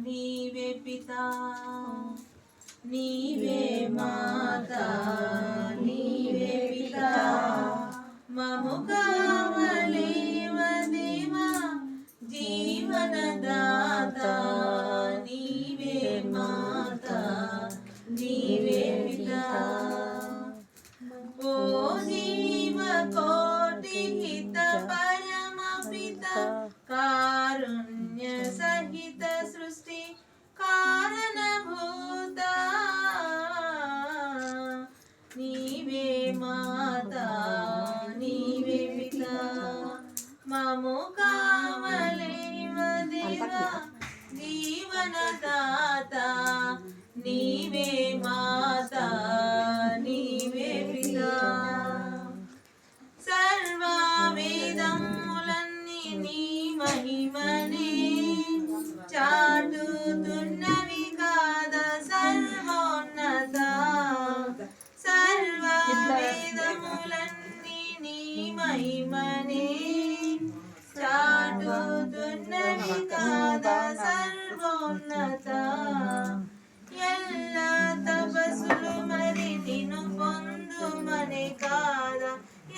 నీవే పితా నీవే మాతా నీవే పితా మము కావలేవ దేవా జీవనదాత నీవే మాతా నీవే పితా ఓ జీవ కోటి హిత పరమ పితా కారుణ్య సహిత సృష్టి కారణభూత నీవే మాతా నీవే పితా మము కావలేవ దేవా జీవనదాత నీవే మాతా నీవే పితా సర్వ వేదములన్నీ నీ మహిమనే చాటుతున్నవి కాదా సర్వోన్నత సర్వ వేదములన్నీ నీ మహిమనే చాటుతున్నవి కాదా సర్వోన్నత ఎల్ల తపస్సులు మరి నిన్ను పొందుమనే కాదా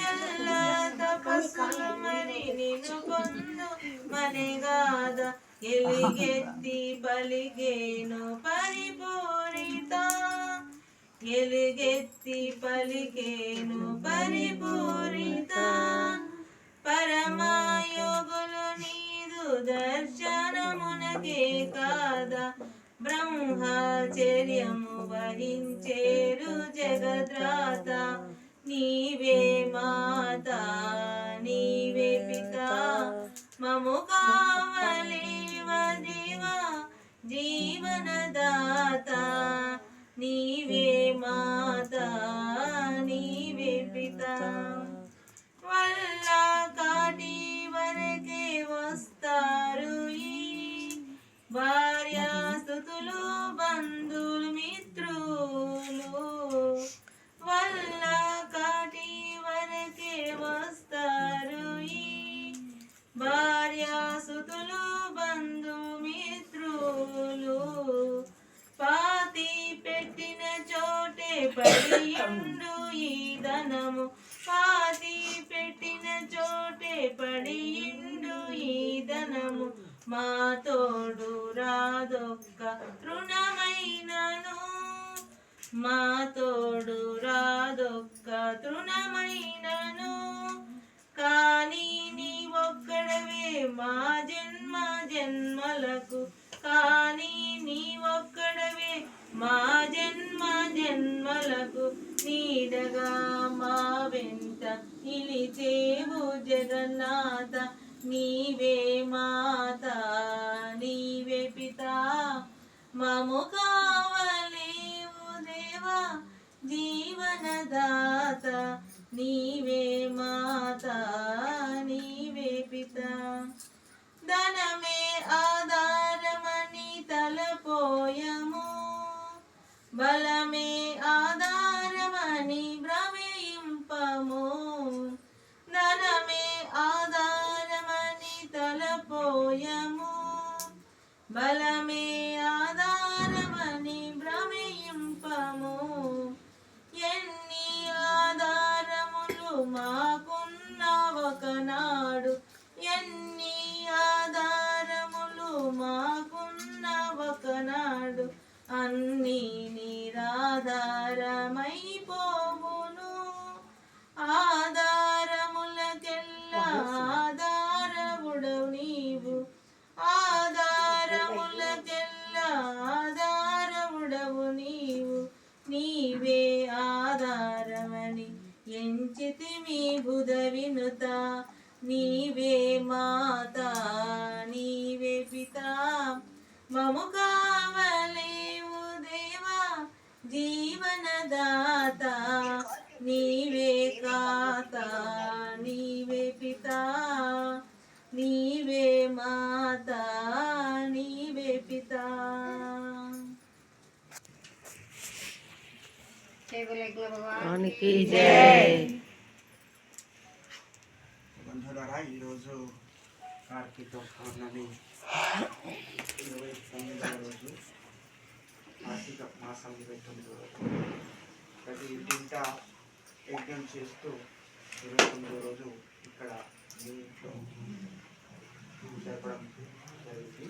ఎల్ల తపస్సులు మరి నిన్ను పొందుమనే కాదా ఎలుగెత్తి పలికేను పరిపూరిత ఎలుగెత్తి పలికేను పరిపూరిత పరమయోగులు నీదు దర్శనమునకే కాదా బ్రహ్మచర్యము వహించేరు జగద్రాత నీవే మాతా నీవే పితా మము కావలేవ దేవా జీవనదాత నీవే మాతా నీవే పితా వల్ల కాటి వరకే వస్తారు ఈ భార్యాస్తుతులు బంధువులు మిత్రులు వల్ల కాటి వరకే వస్తారు ఈ భార్యాసుతులు బంధు మిత్రులు పాతి పెట్టిన చోటే పడియుండు ఈ ధనము పాతి పెట్టిన చోటే పడియుండు ఈ ధనము మా తోడు రాదొక్క తృణమైనను మా తోడు రాదొక్క తృణమైనను కానీ నీ ఒక్కడవే మా జన్మ జన్మలకు కానీ నీ ఒక్కడవే మా జన్మ జన్మలకు నీడగా మా వెంట నిలిచేవు జగన్నాథ నీవే మాతా నీవే పితా మము కావలేవు దేవా జీవనదాత నీవే మాతా నీవే పితా ధనమే ఆధారమని తలపోయము బలమే ఆధారమని భ్రమయింపము ధనమే ఆధారమని తలపోయము బలమే ఆధారమని భ్రమయింపము ఎన్ని ఆధారములు మాకున్న ఒకనాడు ఎన్ని ఆధారములు మాకున్న ఒకనాడు అన్నీ నిరాధారమైపోవును ఆధారములకెల్లా ఆధారముడవు నీవు ఆధారములకెల్లా ఆధారముడవు నీవు నీవే ఆధారమని ఎంచితిమి బుధ వినుత నీవే మాతా నీవే పితా మము కావలేవు దేవా జీవనదాత నీవే కాతా నీవే పితా నీవే మాతా నీవే పితా भगवान की जय। బంధువులారా ఈరోజు కార్తీక పౌర్ణమి 29 మాసం 29వ రోజు. ప్రతి ఇంటింట యజ్ఞం చేస్తూ 29వ రోజు ఇక్కడ మీ ఇంట్లో జరపడం జరిగింది.